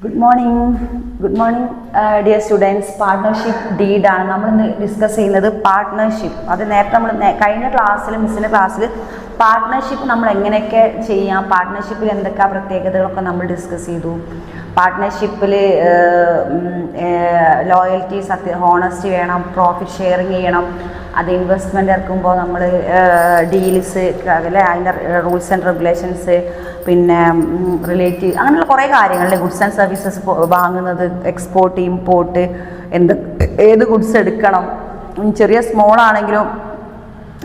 Good morning dear students. Partnership ഡീഡാണ് നമ്മളിന്ന് discuss ചെയ്യുന്നത്. പാർട്ട്ണർഷിപ്പ് അത് നേരത്തെ നമ്മൾ കഴിഞ്ഞ ക്ലാസ്സിൽ മിസ്സിൻ്റെ ക്ലാസ്സിൽ പാർട്ട്ണർഷിപ്പ് നമ്മൾ എങ്ങനെയൊക്കെ ചെയ്യാം, പാർട്ട്ണർഷിപ്പിൽ എന്തൊക്കെ പ്രത്യേകതകളൊക്കെ നമ്മൾ ഡിസ്കസ് ചെയ്തു. പാർട്ട്ണർഷിപ്പിൽ ലോയൽറ്റി, ഹോണസ്റ്റി വേണം, പ്രോഫിറ്റ് ഷെയറിങ് ചെയ്യണം, അത് ഇൻവെസ്റ്റ്മെൻ്റ് ഇറക്കുമ്പോൾ നമ്മൾ ഡീൽസ് അല്ലെ, അതിൻ്റെ റൂൾസ് ആൻഡ് റെഗുലേഷൻസ്, പിന്നെ റിലേറ്റീവ് അങ്ങനെയുള്ള കുറേ കാര്യങ്ങൾ, ഗുഡ്സ് ആൻഡ് സർവീസസ് വാങ്ങുന്നത്, എക്സ്പോർട്ട് ഇമ്പോർട്ട്, ഏത് ഗുഡ്സ് എടുക്കണം, ചെറിയ സ്മോൾ ആണെങ്കിലും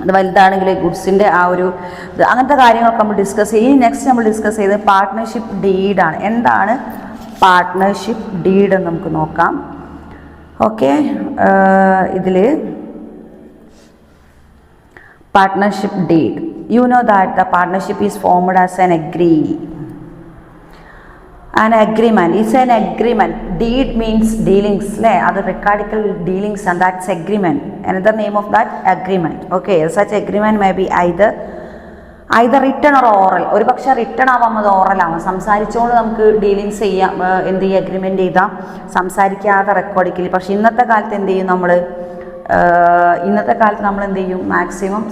അത് വലുതാണെങ്കിൽ ഗുഡ്സിൻ്റെ ആ ഒരു ഇത്, അങ്ങനത്തെ കാര്യങ്ങളൊക്കെ നമ്മൾ ഡിസ്കസ് ചെയ്യും. നെക്സ്റ്റ് നമ്മൾ ഡിസ്കസ് ചെയ്തത് പാർട്ട്ണർഷിപ്പ് ഡീഡാണ്. എന്താണ് പാർട്ട്ണർഷിപ്പ് ഡീഡ് എന്ന് നമുക്ക് നോക്കാം. ഓക്കെ, ഇതിൽ partnership deed, you know that the partnership is formed as an agreement. It's an agreement. Deed means dealings, le other recadical dealings, and that's agreement. Another name of that agreement. Okay, such agreement may be either written or oral. ഒരു പക്ഷേ written ആവാം, അത് oral ആവാം. സംസാരിച്ചുകൊണ്ട് നമുക്ക് dealings ചെയ്യാം, എന്ത് ചെയ്യും, അഗ്രിമെൻ്റ് ചെയ്താൽ സംസാരിക്കാതെ റെക്കോർഡിക്കലി. പക്ഷേ ഇന്നത്തെ കാലത്ത് എന്ത് ചെയ്യും, നമ്മൾ എന്ത് ചെയ്യും, മാക്സിമം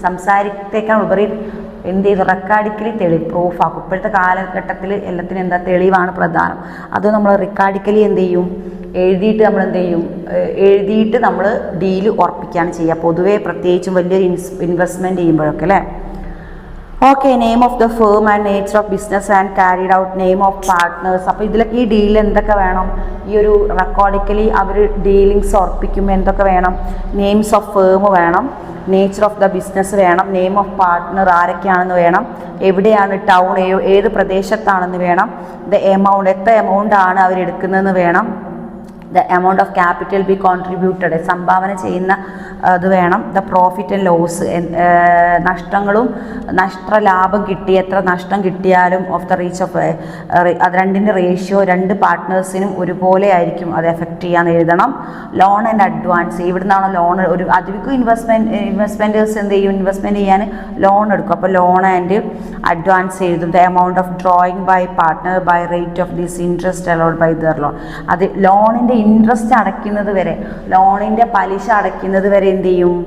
സംസാരിത്തേക്കാൾ ഉപരി എന്ത് ചെയ്തു, റെക്കോർഡിക്കലി പ്രൂഫാക്കും. ഇപ്പോഴത്തെ കാലഘട്ടത്തിൽ എല്ലാത്തിനും എന്താ, തെളിവാണ് പ്രധാനം. അത് നമ്മൾ റെക്കോർഡിക്കലി എന്ത് ചെയ്യും, എഴുതിയിട്ട് നമ്മൾ ഡീല് ഉറപ്പിക്കുകയാണ് ചെയ്യുക, പൊതുവേ പ്രത്യേകിച്ചും വലിയൊരു ഇൻവെസ്റ്റ്മെൻറ്റ് ചെയ്യുമ്പോഴൊക്കെ അല്ലേ. Okay, name of the firm and nature of business and carried out, name of partners. അപ്പോൾ ഇതിലൊക്കെ ഈ ഡീലിൽ എന്തൊക്കെ വേണം, ഈ ഒരു റെക്കോർഡിക്കലി അവർ ഡീലിങ്സ് ഉറപ്പിക്കുമ്പോൾ എന്തൊക്കെ വേണം, നെയിംസ് ഓഫ് ഫേം വേണം, നേച്ചർ ഓഫ് ദ ബിസിനസ് വേണം, നെയിം ഓഫ് പാർട്ട്ണർ ആരൊക്കെയാണെന്ന് വേണം, എവിടെയാണ് ടൗൺ, ഏത് പ്രദേശത്താണെന്ന് വേണം, ദ എമൗണ്ട്, എത്ര എമൗണ്ട് ആണ് അവരെടുക്കുന്നതെന്ന് വേണം, the amount of capital B contributed, സംഭാവന ചെയ്യുന്ന അത് വേണം, ദ പ്രോഫിറ്റ് ആൻഡ് ലോസ്, നഷ്ടങ്ങളും ലാഭം കിട്ടി, എത്ര നഷ്ടം കിട്ടിയാലും ഓഫ് ദ റീച്ച് ഓഫ്, അത് രണ്ടിൻ്റെ റേഷ്യോ രണ്ട് പാർട്ട്നേഴ്സിനും ഒരുപോലെ ആയിരിക്കും അത് എഫക്റ്റ് ചെയ്യാൻ എഴുതണം. ലോൺ ആൻഡ് അഡ്വാൻസ്, ഇവിടുന്നാണ് ലോൺ, ഒരു അധികം ഇൻവെസ്റ്റ്മെൻറ്റേഴ്സ് എന്ത് ചെയ്യും, ഇൻവെസ്റ്റ്മെൻറ്റ് ചെയ്യാൻ ലോൺ എടുക്കും. അപ്പോൾ ലോൺ ആൻഡ് അഡ്വാൻസ് എഴുതും. The amount of drawing by partner by rate of this interest allowed by their loan, അത് ലോണിൻ്റെ ഇൻട്രസ്റ്റ് അടയ്ക്കുന്നത് വരെ, ലോണിൻ്റെ പലിശ അടയ്ക്കുന്നത് വരെ എന്ത് ചെയ്യും,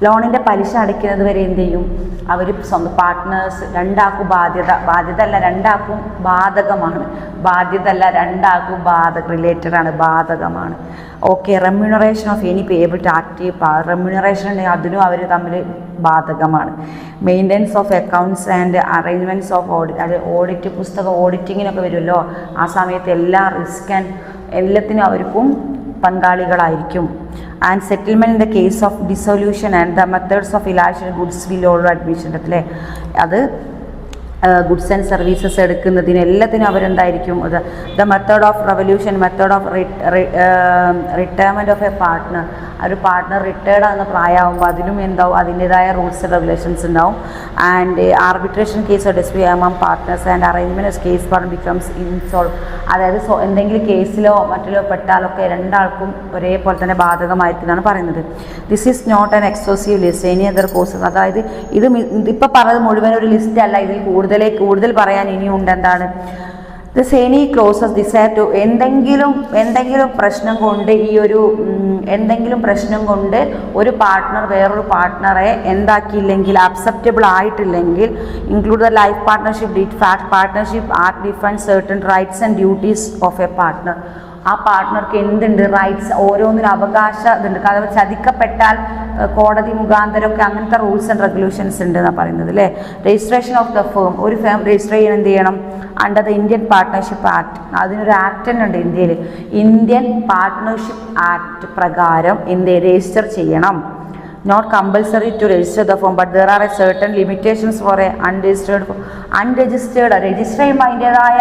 ലോണിൻ്റെ പലിശ അടയ്ക്കുന്നത് വരെ എന്ത് ചെയ്യും, അവർ സ്വന്തം പാർട്ട്നേഴ്സ് രണ്ടാക്കും രണ്ടാക്കും ബാധകമാണ്, റിലേറ്റഡ് ആണ്, ബാധകമാണ്. Okay, remuneration of any payable to active remuneration ഉണ്ടെങ്കിൽ അതിനും അവർ തമ്മിൽ ബാധകമാണ്. Maintenance of accounts and arrangements of audit, അത് ഓഡിറ്റ് പുസ്തകം ഓഡിറ്റിങ്ങിനൊക്കെ വരുമല്ലോ, ആ സമയത്ത് എല്ലാ റിസ്ക് ആൻഡ് എല്ലാത്തിനും അവർക്കും പങ്കാളികളായിരിക്കും. And settlement in the case of dissolution and the methods of elation goods will already admission അല്ലേ, അത് ഗുഡ്സ് ആൻഡ് സർവീസസ് എടുക്കുന്നതിന് എല്ലാത്തിനും അവരെന്തായിരിക്കും, the method of revolution, method of retirement of a partner, ഒരു partner retired ആകുന്ന പ്രായമാകുമ്പോൾ അതിനും എന്താവും, അതിൻ്റെതായ റൂൾസ് ആൻഡ് റെഗുലേഷൻസ് ഉണ്ടാവും. And arbitration case of dispute among partners and arrangement case partner becomes insolvent, അതായത് എന്തെങ്കിലും കേസിലോ മറ്റിലോ പെട്ടാലൊക്കെ രണ്ടാൾക്കും ഒരേപോലെ തന്നെ ബാധകമായിരിക്കുന്നതാണ് പറയുന്നത്. This is not an exclusive list, any other courses, അതായത് ഇതിപ്പോൾ പറഞ്ഞത് മുഴുവൻ ഒരു ലിസ്റ്റ് അല്ല, ഇതിൽ കൂടുതൽ പറയാൻ ഇനിയുണ്ട്. എന്താണ് this any clauses desire to, എന്തെങ്കിലും പ്രശ്നം കൊണ്ട് ഒരു പാർട്ട്ണർ വേറൊരു പാർട്ട്ണറെ എന്താക്കിയില്ലെങ്കിൽ, അക്സെപ്റ്റബിൾ ആയിട്ടില്ലെങ്കിൽ, include the life partnership deed fact partnership act defines certain rights and duties of a partner. ആ പാർട്ട്ണർക്ക് എന്തുണ്ട്, റൈറ്റ്സ്, ഓരോന്നിനും അവകാശം ഇതുണ്ട്. കാരണം ചതിക്കപ്പെട്ടാൽ കോടതി മുഖാന്തരമൊക്കെ അങ്ങനത്തെ റൂൾസ് ആൻഡ് റെഗുലേഷൻസ് ഉണ്ട് എന്നാണ് പറയുന്നത് അല്ലേ. രജിസ്ട്രേഷൻ ഓഫ് ദ ഫേം, ഒരു ഫേം രജിസ്റ്റർ ചെയ്യാൻ എന്ത് ചെയ്യണം, under the Indian partnership act, അതിനൊരു ആക്ട് തന്നെ ഉണ്ട് ഇന്ത്യയിൽ, ഇന്ത്യൻ പാർട്ട്ണർഷിപ്പ് ആക്ട് പ്രകാരം എന്ത് രജിസ്റ്റർ ചെയ്യണം. Not compulsory to register the firm, but there are certain limitations for a unregistered register ചെയ്യുമ്പോൾ അതിൻ്റെതായ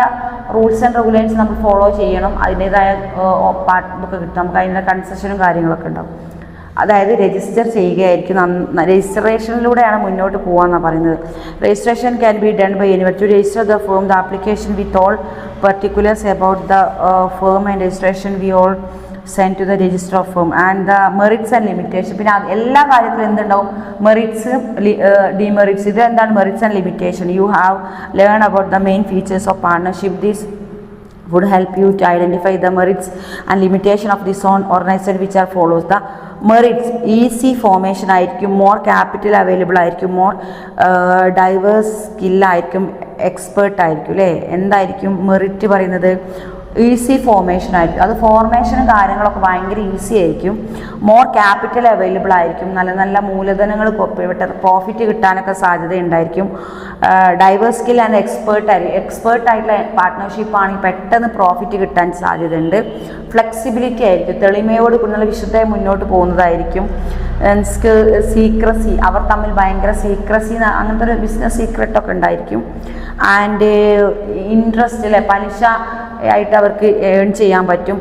റൂൾസ് ആൻഡ് റെഗുലേഷൻസ് നമ്മൾ ഫോളോ ചെയ്യണം, അതിൻ്റെതായ പാർട്ട് ഇതൊക്കെ കിട്ടും, നമുക്ക് അതിൻ്റെ കൺസെഷനും കാര്യങ്ങളൊക്കെ ഉണ്ടാവും. അതായത് രജിസ്റ്റർ ചെയ്യുകയായിരിക്കും. രജിസ്ട്രേഷനിലൂടെയാണ് മുന്നോട്ട് പോകാമെന്നാണ് പറയുന്നത്. Registration can be done by anyone. To register the firm the application with all particulars about the firm and registration we all send to the register of firm and the merits and limitation. പിന്നെ എല്ലാ കാര്യത്തിലും എന്തുണ്ടാവും? Merits, demerits. ഇത് എന്താണ് merits and limitation? You have learn about the main features of partnership. This would help you to identify the merits and limitation of this own organization which are follows. The merits easy formation ആയിരിക്കും, more capital available ആയിരിക്കും, more diverse സ്കില്ലായിരിക്കും, expert ആയിരിക്കും അല്ലേ. എന്തായിരിക്കും merit പറയുന്നത്? Easy formation ആയിരിക്കും. അത് ഫോർമേഷനും കാര്യങ്ങളൊക്കെ ഭയങ്കര ഈസി ആയിരിക്കും. മോർ ക്യാപിറ്റൽ അവൈലബിൾ ആയിരിക്കും, നല്ല നല്ല മൂലധനങ്ങൾ പ്രോഫിറ്റ് കിട്ടാനൊക്കെ സാധ്യത ഉണ്ടായിരിക്കും. ഡൈവേഴ്സ് സ്കിൽ ആൻഡ് എക്സ്പേർട്ടായിട്ടുള്ള പാർട്ട്ണർഷിപ്പ് ആണെങ്കിൽ പെട്ടെന്ന് പ്രോഫിറ്റ് കിട്ടാൻ സാധ്യതയുണ്ട്. ഫ്ലെക്സിബിലിറ്റി ആയിരിക്കും, തെളിമയോട് കൂടി വിശുദ്ധമായി മുന്നോട്ട് പോകുന്നതായിരിക്കും. സീക്രസി, അവർ തമ്മിൽ ഭയങ്കര സീക്രസി, അങ്ങനത്തെ ഒരു ബിസിനസ് സീക്രട്ടൊക്കെ ഉണ്ടായിരിക്കും. ആൻഡ് ഇൻട്രസ്റ്റ് അല്ലെ, പലിശ ആയിട്ട് അവർക്ക് ഏൺ ചെയ്യാൻ പറ്റും.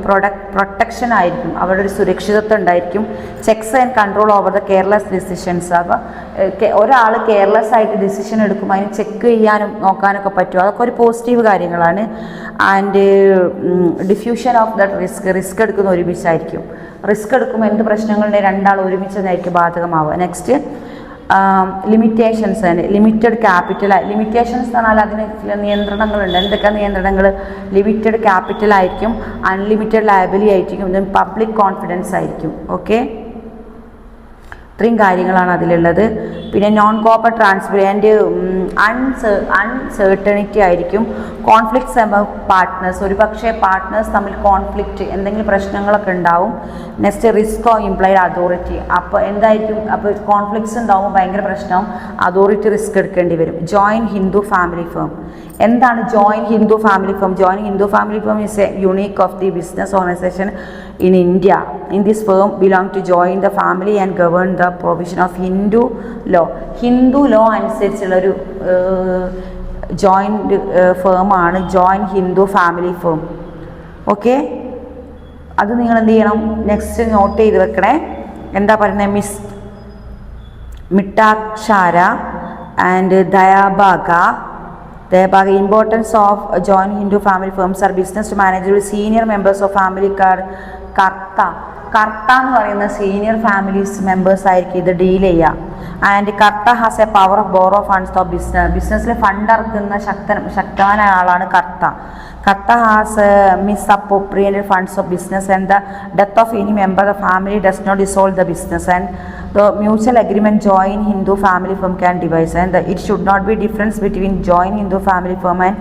പ്രൊട്ടക്ഷൻ ആയിരിക്കും, അവരുടെ ഒരു സുരക്ഷിതത്വം ഉണ്ടായിരിക്കും. Checks and control over the careless decisions. അപ്പോൾ ഒരാൾ കെയർലെസ് ആയിട്ട് ഡിസിഷൻ എടുക്കും, അതിന് ചെക്ക് ചെയ്യാനും നോക്കാനൊക്കെ പറ്റും. അതൊക്കെ ഒരു പോസിറ്റീവ് കാര്യങ്ങളാണ്. And diffusion of the risk എടുക്കുന്ന ഒരുമിച്ചായിരിക്കും. റിസ്ക് എടുക്കുമ്പോൾ എന്ത് പ്രശ്നങ്ങളുണ്ടെങ്കിൽ രണ്ടാൾ ഒരുമിച്ചതായിരിക്കും ബാധകമാവുക. നെക്സ്റ്റ് ലിമിറ്റേഷൻസ് ആണ്. Limited capital. ലിമിറ്റേഷൻസ് എന്ന് പറഞ്ഞാൽ അതിന് ചില നിയന്ത്രണങ്ങളുണ്ട്. എന്തൊക്കെ നിയന്ത്രണങ്ങൾ? ലിമിറ്റഡ് ക്യാപിറ്റൽ ആയിരിക്കും, അൺലിമിറ്റഡ് ലയബിലിറ്റി ആയിരിക്കും, പബ്ലിക് കോൺഫിഡൻസ് ആയിരിക്കും. ഓക്കെ, ഇത്രയും കാര്യങ്ങളാണ് അതിലുള്ളത്. പിന്നെ നോൺ കോപ്പർ ട്രാൻസ്പെറൻറ്റ്, അൺസേർട്ടണിറ്റി ആയിരിക്കും. കോൺഫ്ലിക്ട്സ് എമംഗ് പാർട്ട്നേഴ്സ്, ഒരു പക്ഷേ പാർട്ട്നേഴ്സ് തമ്മിൽ കോൺഫ്ലിക്റ്റ് എന്തെങ്കിലും പ്രശ്നങ്ങളൊക്കെ ഉണ്ടാവും. Next risk of implied authority. അപ്പോൾ എന്തായിരിക്കും? അപ്പോൾ കോൺഫ്ലിക്ട്സ് ഉണ്ടാകുമ്പോൾ ഭയങ്കര പ്രശ്നമാവും, അതോറിറ്റി റിസ്ക് എടുക്കേണ്ടി വരും. Join Hindu family firm. എന്താണ് join Hindu family firm? Join Hindu family firm is a unique of the business organisation in India. In this firm belong to join the family and govern the provision of Hindu law. Hindu law അനുസരിച്ചുള്ളൊരു joint ഫേമാണ് join Hindu family firm. Okay, അത് നിങ്ങൾ എന്ത് ചെയ്യണം? Next not ചെയ്ത് വെക്കണേ. എന്താ പറയുന്നത്? മിട്ടാക്ഷാര and ദയാബാഗ. Importance of joint Hindu family firms are business to manage with senior members of family കർത്ത എന്ന് പറയുന്ന സീനിയർ ഫാമിലീസ് മെമ്പേഴ്സ് ആയിരിക്കും ഇത് ഡീൽ ചെയ്യുക. And Kartha has A power of borrow funds of ബിസിനസ്സിൽ ഫണ്ട് ഇറക്കുന്ന ശക്തനായ ആളാണ് കർത്ത. Karta has misappropriated funds of business and the death of any member of the family does not dissolve the business and the mutual agreement join Hindu family firm can devise and it should not be difference between join Hindu family firm and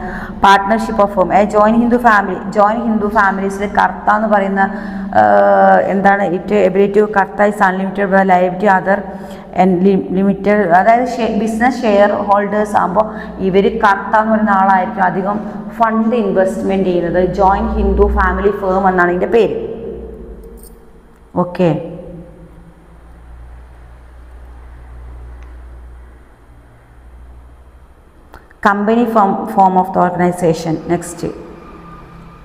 partnership of firm. A join Hindu families Karta എന്ന് പറയുന്ന എന്താണ് it ability Kartha is unlimited liability other limited, അതായത് business share holders ആകുമ്പോൾ ഇവർ കർത്ത എന്ന് പറയുന്ന ആളായിരിക്കും അധികം ഫണ്ട് ഇൻവെസ്റ്റ്മെൻറ്റ് ചെയ്യുന്നത്. ജോയിൻറ്റ് ഹിന്ദു ഫാമിലി ഫേം എന്നാണ് ഇതിൻ്റെ പേര്. Okay, company form of the organisation. Next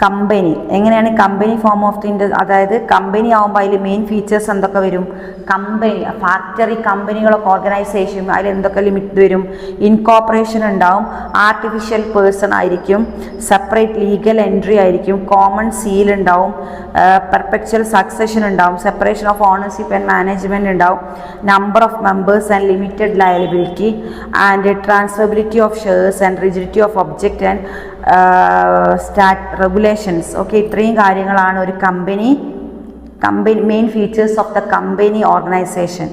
company എങ്ങനെയാണ് കമ്പനി ഫോം ഓഫ് ദി, അതായത് കമ്പനി ആകുമ്പോൾ അതിൽ മെയിൻ ഫീച്ചേഴ്സ് എന്തൊക്കെ വരും? കമ്പനി ഫാക്ടറി കമ്പനികളൊക്കെ ഓർഗനൈസേഷൻ അതിൽ എന്തൊക്കെ ലിമിറ്റ് വരും? ഇൻകോർപ്പറേഷൻ ഉണ്ടാവും, ആർട്ടിഫിഷ്യൽ പേഴ്സൺ ആയിരിക്കും, സെപ്പറേറ്റ് ലീഗൽ എൻട്രി ആയിരിക്കും, കോമൺ സീൽ ഉണ്ടാവും, പെർപെക്ച്വൽ സക്സഷൻ ഉണ്ടാവും, separation of ownership and management ഉണ്ടാവും, number of members and limited liability and transferability of shares and rigidity of object and regulations. Okay, ഇത്രയും കാര്യങ്ങളാണ് ഒരു company main features of the company organisation.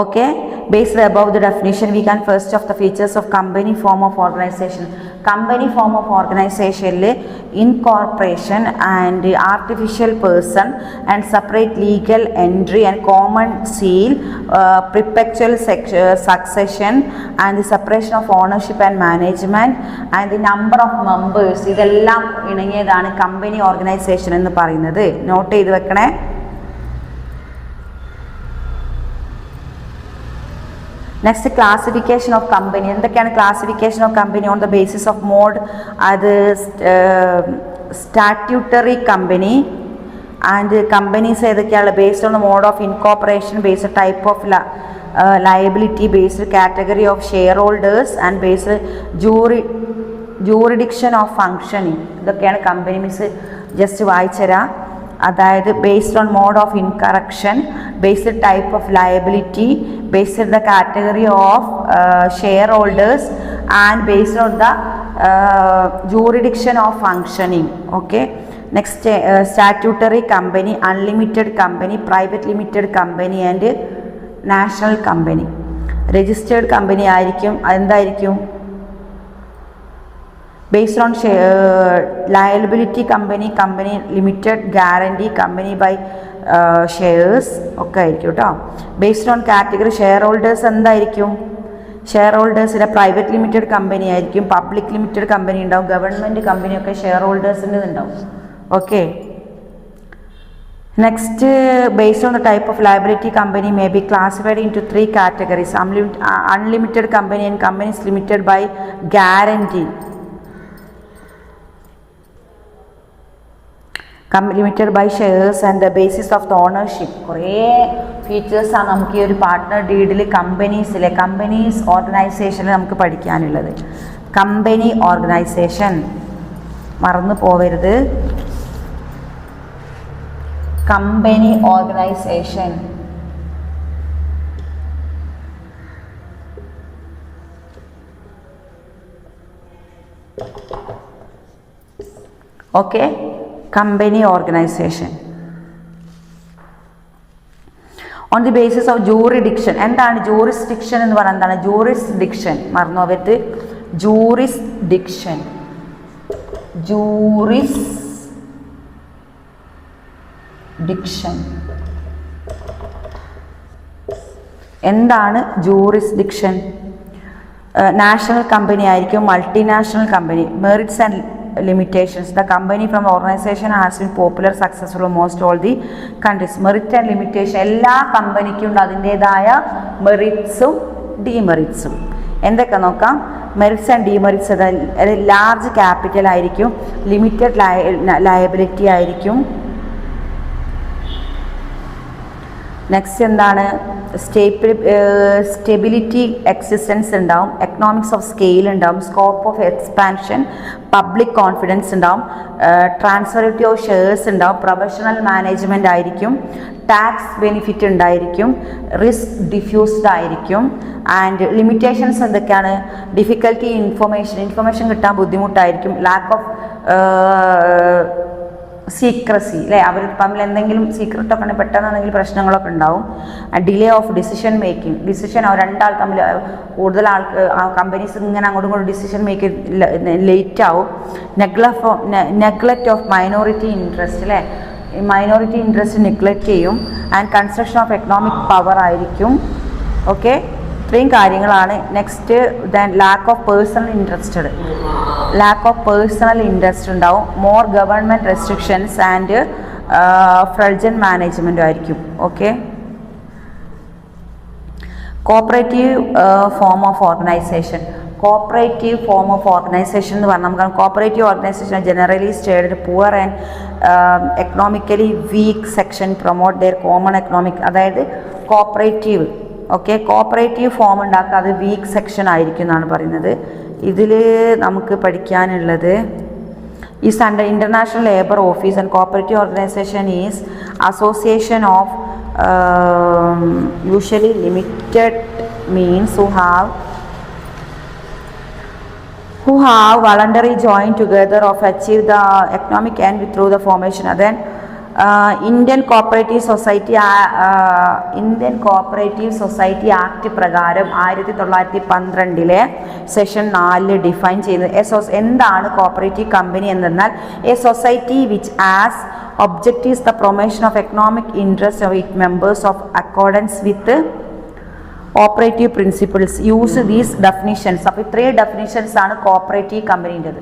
Okay, based above the definition we can first of the features of company form of organization. Company form of organization incorporation and artificial person and separate legal entry and common seal, perpetual succession and the separation of ownership and management and the number of members. ഇതെല്ലാം ഇണങ്ങിയതാണ് company organisation എന്ന് പറയുന്നത്. Note ചെയ്ത് വെക്കണേ. Next classification of company. എന്തൊക്കെയാണ് classification of company? On the basis of mode, അത് statutory company and companies ഏതൊക്കെയാണ്? Based on the mode of incorporation, based type of liability, based category of shareholders and based jurisdiction of functioning. ഇതൊക്കെയാണ് company miss just വായിച്ചുതരാം. അതായത് based on mode of incorporation, based type of liability, based the category of shareholders and based on the jurisdiction of functioning. Okay, next statutory company, unlimited company, private limited company and national company. Registered company ആയിരിക്കും എന്തായിരിക്കും? based on liability company, company limited guarantee, company by shares ഒക്കെ ആയിരിക്കും കേട്ടോ. based on category shareholders എന്തായിരിക്കും? Share ഹോൾഡേഴ്സിൻ്റെ private limited company ആയിരിക്കും, public limited company ഉണ്ടാവും, government കമ്പനിയൊക്കെ ഷെയർ ഹോൾഡേഴ്സിൻ്റെ ഉണ്ടാവും. Okay, next based on the type of liability company may be classified into 3 categories: unlimited company and companies limited by guarantee, limited by shares and the basis of the ownership. കുറേ ഫീച്ചേഴ്സാണ് നമുക്ക് ഈ ഒരു partner ഡീഡിൽ companies ഓർഗനൈസേഷനിൽ നമുക്ക് പഠിക്കാനുള്ളത്. Company organisation മറന്നു പോവരുത്. Company organisation okay, company organisation on the basis of jurisdiction. എന്താണ് ജൂറിസ്ഡിക്ഷൻ എന്ന് പറഞ്ഞാൽ? എന്താണ് ജൂറിസ്ഡിക്ഷൻ? മറന്നു പോവരുത്. ജൂറിസ്ഡിക്ഷൻ എന്താണ് ജൂറിസ്ഡിക്ഷൻ? നാഷണൽ കമ്പനി ആയിരിക്കും, multinational company. Merits and limitations. The company from organization has been popular, successful in most all the countries. Merit and limitation. എല്ലാ കമ്പനിക്കും ഉണ്ട് അതിൻ്റെതായ മെറിറ്റ്സും ഡിമെറിറ്റ്സും. എന്തൊക്കെ നോക്കാം? Merits and demerits. Large capital ആയിരിക്കും, ലിമിറ്റഡ് ലയബിലിറ്റി ആയിരിക്കും. Next എന്താണ്? സ്റ്റെബിലിറ്റി എക്സിസ്റ്റൻസ് ഉണ്ടാവും, എക്കണോമിക്സ് ഓഫ് സ്കെയിൽ ഉണ്ടാവും, scope of expansion, public confidence ഉണ്ടാവും, ട്രാൻസ്ഫറിറ്റി ഓഫ് ഷെയർസ് ഉണ്ടാവും, പ്രൊഫഷണൽ മാനേജ്മെൻ്റ് ആയിരിക്കും, ടാക്സ് ബെനിഫിറ്റ് ഉണ്ടായിരിക്കും, റിസ്ക് ഡിഫ്യൂസ്ഡ് ആയിരിക്കും. ആൻഡ് ലിമിറ്റേഷൻസ് എന്തൊക്കെയാണ്? ഡിഫിക്കൽട്ടി ഇൻഫർമേഷൻ കിട്ടാൻ ബുദ്ധിമുട്ടായിരിക്കും, ലാക്ക് ഓഫ് സീക്രസി അല്ലേ, അവർ തമ്മിൽ എന്തെങ്കിലും സീക്രട്ടൊക്കെ ഉണ്ടെങ്കിൽ പെട്ടെന്നാണെങ്കിൽ പ്രശ്നങ്ങളൊക്കെ ഉണ്ടാവും. Delay of decision making, decision രണ്ടാൾ തമ്മിൽ കൂടുതൽ കമ്പനീസ് ഇങ്ങനെ അങ്ങോട്ടും ഇങ്ങോട്ടും ഡിസിഷൻ മേക്കിംഗ് ലേറ്റ് ആവും. നെഗ്ലക്റ്റ് ഓഫ് മൈനോറിറ്റി ഇൻട്രസ്റ്റ് അല്ലേ, മൈനോറിറ്റി ഇൻട്രസ്റ്റ് നെഗ്ലക്റ്റ് ചെയ്യും. And construction of economic power ആയിരിക്കും. ഓക്കെ, ഇത്രയും കാര്യങ്ങളാണ്. Next then lack of personal interest ഉണ്ടാവും, more government restrictions and frozen മാനേജ്മെൻറ്റും ആയിരിക്കും. Okay, cooperative form of organization. Cooperative form of organization എന്ന് പറഞ്ഞാൽ നമുക്ക് cooperative organization generally stayed poor and economically weak section promote their common economic. അതായത് cooperative okay, cooperative form ഉണ്ടാക്കുക, അത് week section ആയിരിക്കും എന്നാണ് പറയുന്നത്. ഇതിൽ നമുക്ക് പഠിക്കാനുള്ളത് is under international labour office and cooperative organisation is association of usually limited means who have voluntarily joined together of achieve the economic end through the formation. Then Indian Cooperative Society Act പ്രകാരം 1912 session 4 define ചെയ്യുന്നത് എന്താണ് cooperative company എന്നാൽ A society which as objectives the promotion of economic interest of its members of accordance with operative principles. Use these definitions. അപ്പോൾ ഇത്രയും definitions ആണ് cooperative കമ്പനീൻ്റെത്.